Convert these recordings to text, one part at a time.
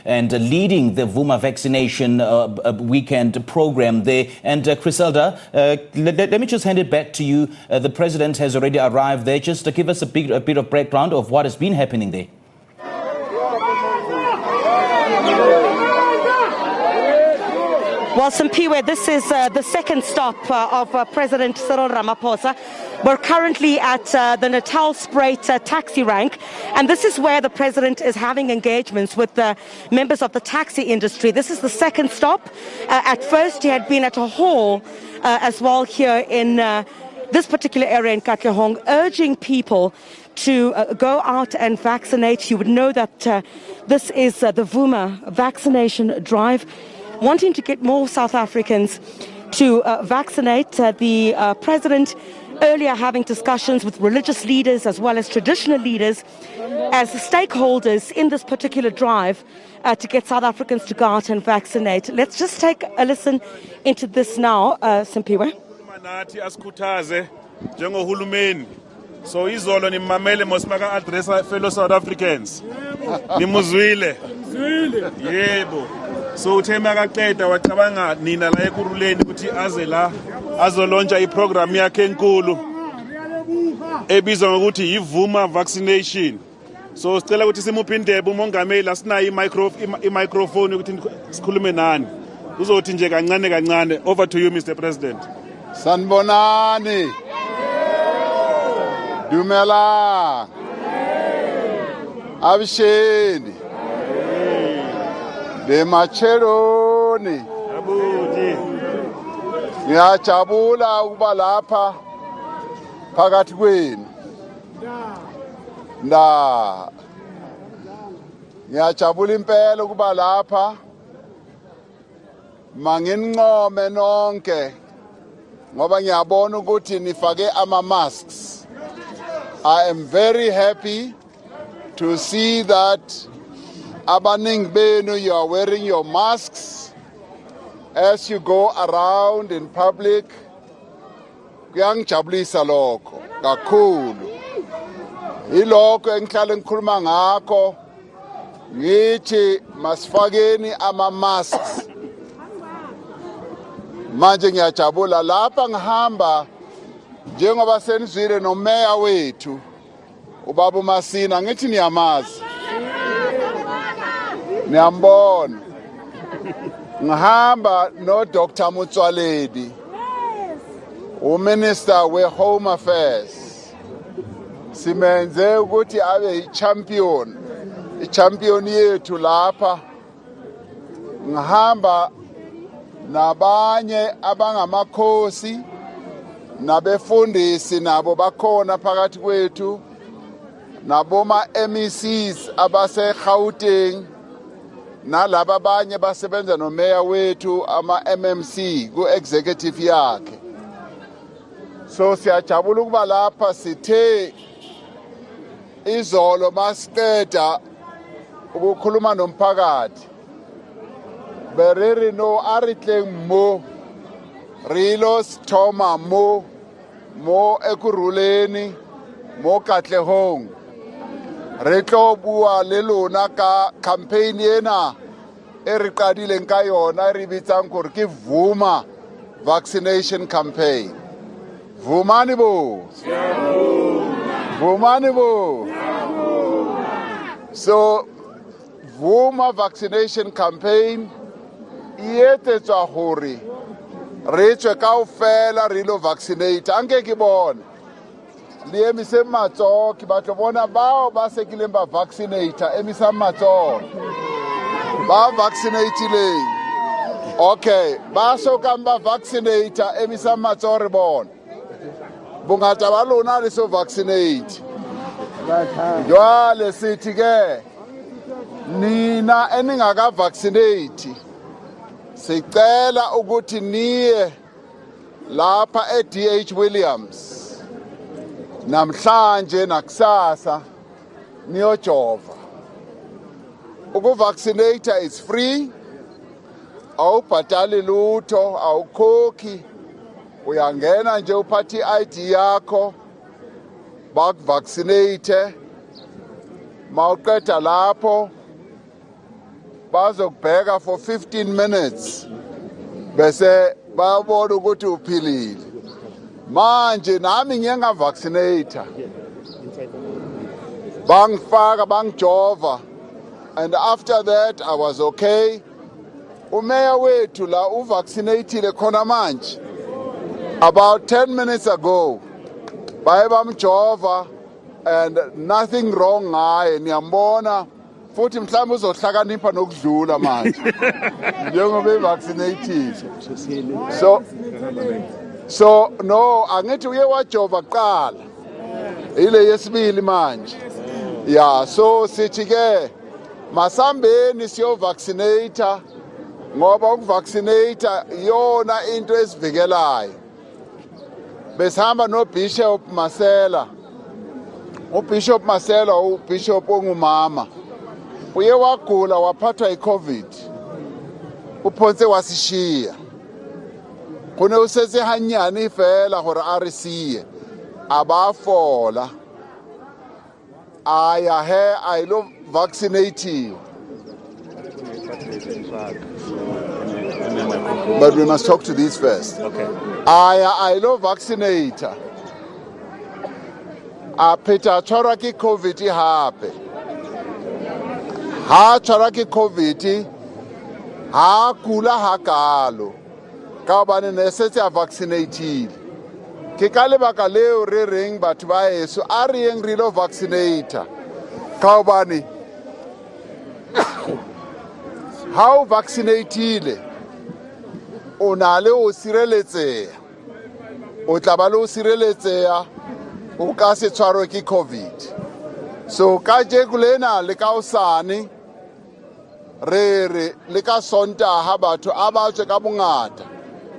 and leading the Vooma Vaccination Weekend program there. And Chriselda, let me just hand it back to you. The President has already arrived there. Just to give us a bit of background of what has been happening there. Well, Simpiwe, this is the second stop of President Cyril Ramaphosa. We're currently at the Natal Spruit taxi rank, and this is where the President is having engagements with members of the taxi industry. This is the second stop. At first, he had been at a hall as well here in this particular area in Katlehong, urging people to go out and vaccinate. You would know that this is the Vooma Vaccination Drive, wanting to get more South Africans to vaccinate. The President earlier having discussions with religious leaders as well as traditional leaders as stakeholders in this particular drive to get South Africans to go out and vaccinate. Let's just take a listen into this now, Simpiwe. So izolo nimamele mosibaka address fellow South Africans. Nimuzwile. Yebo. So uthema kaqeda wacabanga nina la ekuruleni ukuthi aze la azolontsha iprogram yakhe enkulu ebizwa ngokuthi iVooma Vaccination. So sicela ukuthi simuphe indebe umongameli asinayo i-microphone ukuthi sikhulume nani. Uzothi nje kancane. Over to you, Mr. President. Sanibonani. Dumela. Abisheni. De macheroni. Abuti. Ngiyajabula ukuba lapha phakathi kwenu. Ngiyajabula impela ukuba lapha. Manginqome nonke ngoba ngiyabona ukuthi nifake ama-masks. I am very happy to see that abaningi benu, you are wearing your masks as you go around in public. Kuyangijabulisa lokho kakhulu. Ilokho engihlala ngikhuluma ngakho ngithi masifakeni ama-masks. Manje ngiyajabula lapha ngihamba njengoba senizwile nomeya wethu ubaba uMasina, ngithi niyamazi, niyambona. Ngihamba no Dr. Motsoaledi, uMinister we-Home Affairs. Simenze ukuthi abe i-champion yethu lapha. Ngihamba nabanye abangamakhosi nabefundisi nabo bakhona phakathi kwethu, naboma MECs abase Gauteng, nalaba abanye basebenza nomeya wethu ama MMC ku executive yakhe. So siyajabula ukuba lapha sithe izolo masiqeda ukukhuluma nomphakathi. Bereri no aritleng mo Rilos Thoma mo ekuruleni mo Katlehong. Re tlo bua le lona ka campaign ena e re qadileng ka yona re bitsang gore ke Vooma Vaccination Campaign. Vumani bo. Vumani bo. So Vooma Vaccination Campaign ietetswa gore re tswe kaofela re lo vaccinate. Anke ke bone le emise matsoho ke batlo bona bao ba se kileng ba vaccinate emisa matsoho ba vaccinatileng. Okay, ba so ka ba vaccinate emisa matsoho re bona bongata ba lona le so vaccinate. Jwale sithi ke nina eningaka vaccinate sicela ukuthi niye lapha eDH Williams namhlanje nakusasa niyojova. Ukuvaccinate is free, awubhatali lutho, awukhokhi, uyangena nje uphathe i-ID yakho bakuvaccinate. Mawuqeda lapho bazokubheka for 15 minutes bese bayabona ukuthi uphilile. Manje nami ngiyengavaccinate. Bangifaka bangijova, and after that I was okay. Umeya wethu la uvaccinated khona manje. About 10 minutes ago, baye bamjova and nothing wrong ngaye, niyambona futhi mhlawumbe uzohlakanipha nokudlula manje njengoba vaccinated. So no, angithi uye wajova kuqala ile yesibili manje. Yeah, so sithi ke masambeni siyo vaccinate ngoba ukuvaccinate yona into esivikelayo. Besihamba no Bishop Masela. uBishop Masela uBishop ongumama uye wagula waphathwa iCovid. Uphonse wasishiya. Kune usesehanyane ifela gore a re siye. Abafola. Aya he I love vaccinating. But we must talk to these first. Okay. I love vaccinator. Peter Choraki COVID hape. Ha Choraki COVID ha kula ha kalo. Ka bane ne setse a vaccinated. Ke ka lebaka leo re reng batho ba eso a re eng re lo vaccinator. Ka bane how vaccinated o na le o sireletsea. O tla ba le o sireletsea o ka se tshwarwe ke COVID. So ka jekulena le ka osane re le ka Sontaga batho a ba tswe ka bongata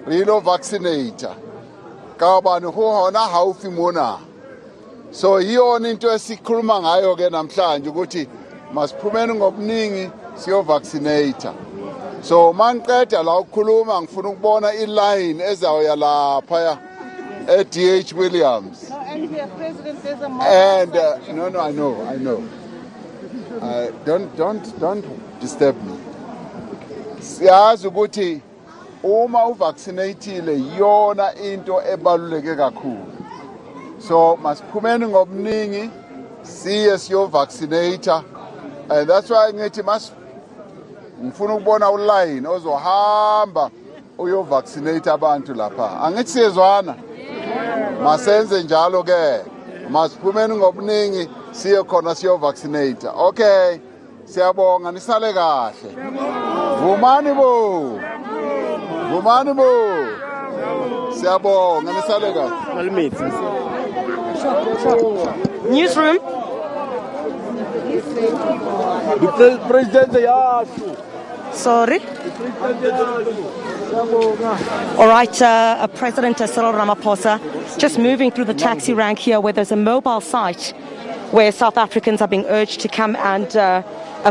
re lo vaccinator ka bane go hona haufi mona. So yiyona into esikhuluma ngayo ke namhlanje ukuthi masiphumeni ngobuningi siyo vaccinator. So manqeda la ukukhuluma ngifuna ukubona iline ezawuya lapha DH Williams. No, and here, President, there's a And no, I know. Don't disturb me. Siyazi ukuthi uma uvaccinated yona into ebaluleke kakhulu. So masiphumeni ngobuningi siye siyo vaccinator, and that's why ngithi ngifuna ukubona uline ozohamba uyo vaccinate abantu lapha. Angithi siyezwana. Masenze njalo ke. Masiphumeni ngobuningi siye khona siyo vaccinate. Okay. Siyabonga nisale kahle. Vumani bo. Siyabonga nisale kahle. Newsroom. The president yasho. Sorry. All right, President Cyril Ramaphosa just moving through the taxi rank here where there's a mobile site where South Africans are being urged to come and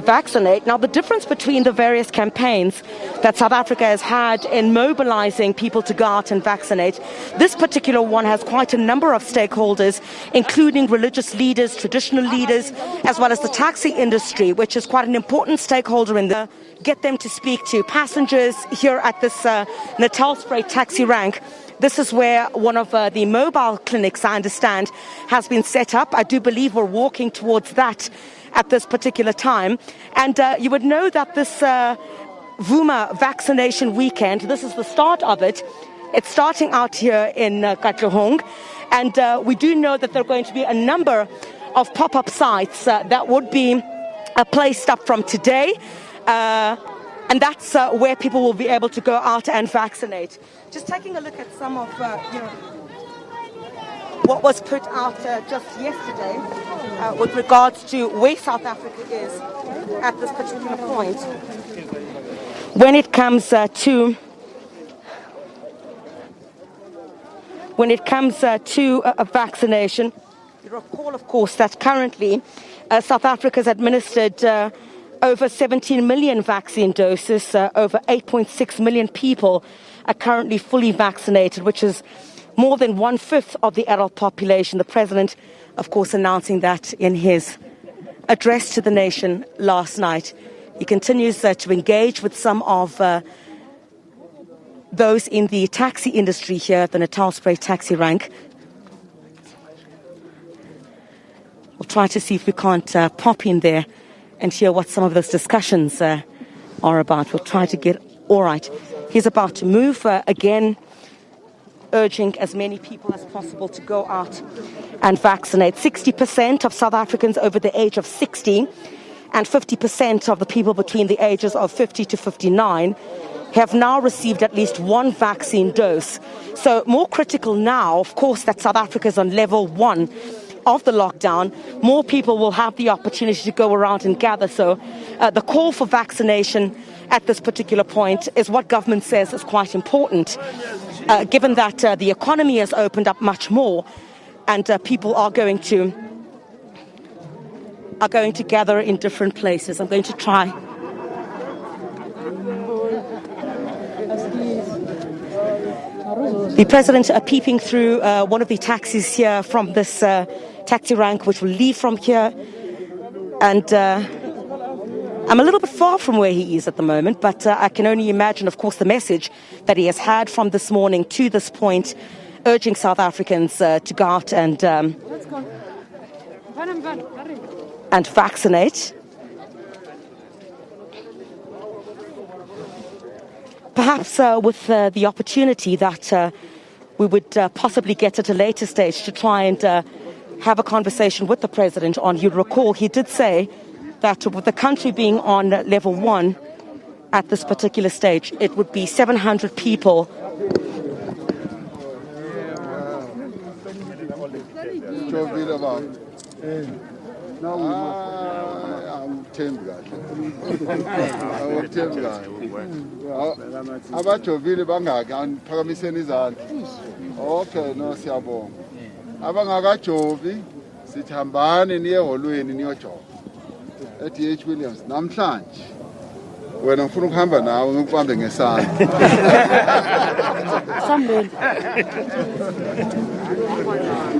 vaccinate. Now, the difference between the various campaigns that South Africa has had in mobilizing people to go out and vaccinate, this particular one has quite a number of stakeholders, including religious leaders, traditional leaders, as well as the taxi industry, which is quite an important stakeholder in the get them to speak to passengers here at this Natal Spray taxi rank. This is where one of the mobile clinics, I understand, has been set up. I do believe we're walking towards that at this particular time. And you would know that this Vooma Vaccination Weekend, this is the start of it. It's starting out here in Katlehong. And we do know that there are going to be a number of pop-up sites that would be placed up from today. And that's where people will be able to go out and vaccinate. Just taking a look at some of what was put out just yesterday with regards to where South Africa is at this particular point. When it comes to a vaccination, you recall, of course, that currently South Africa has administered over 17 million vaccine doses. Over 8.6 million people are currently fully vaccinated, which is more than 1/5 of the adult population. The president, of course, announcing that in his address to the nation last night. He continues to engage with some of those in the taxi industry here at the Natal Spray taxi rank. We'll try to see if we can't pop in there and hear what some of those discussions are about. We'll try to get... All right. He's about to move again, urging as many people as possible to go out and vaccinate. 60% of South Africans over the age of 60 and 50% of the people between the ages of 50 to 59 have now received at least one vaccine dose. So more critical now, of course, that South Africa is on level 1 of the lockdown. More people will have the opportunity to go around and gather. So the call for vaccination at this particular point is what government says is quite important, given that the economy has opened up much more and people are going to gather in different places. I'm going to try. The president peeping through one of the taxis here from this taxi rank, which will leave from here. And I'm a little bit far from where he is at the moment, but I can only imagine, of course, the message that he has had from this morning to this point, urging South Africans to go out and vaccinate. Perhaps with the opportunity that we would possibly get at a later stage to try and have a conversation with the president on. You'd recall he did say that with the country being on level 1 at this particular stage, it would be 700 people. Abajovile bangaki aniphakamiseni izandla. Okay, no siyabonga. Abangakajovi sithi hambani niye eholweni niyojova. Ethi H Williams namhlanje wena ngifuna ukuhamba nawe ngikubambe ngesandla.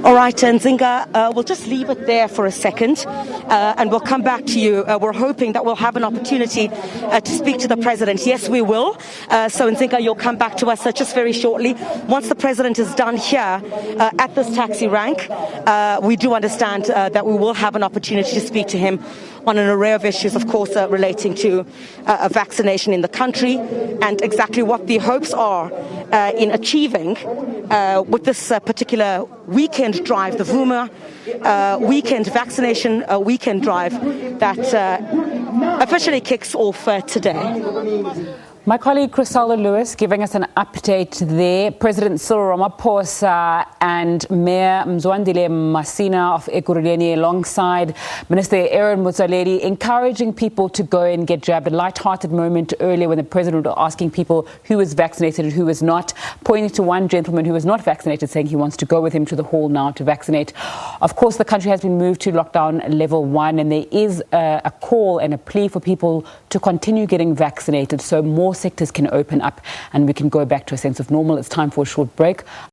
All right, Nzinga, we'll just leave it there for a second and we'll come back to you. We're hoping that we'll have an opportunity to speak to the president. Yes, we will. So, Nzinga, you'll come back to us just very shortly. Once the president is done here at this taxi rank, we do understand that we will have an opportunity to speak to him on an array of issues, of course, relating to a vaccination in the country and exactly what the hopes are in achieving with this particular weekend drive, the Vooma Weekend Vaccination Weekend drive that officially kicks off today. My colleague Chriselda Lewis giving us an update there. President Cyril Ramaphosa and Mayor Mzwandile Masina of Ekurhuleni alongside Minister Aaron Motsoaledi encouraging people to go and get jabbed. A light-hearted moment earlier when the president was asking people who was vaccinated and who was not, pointing to one gentleman who was not vaccinated, saying he wants to go with him to the hall now to vaccinate. Of course, the country has been moved to lockdown level 1 and there is a call and a plea for people to continue getting vaccinated so more sectors can open up and we can go back to a sense of normal. It's time for a short break.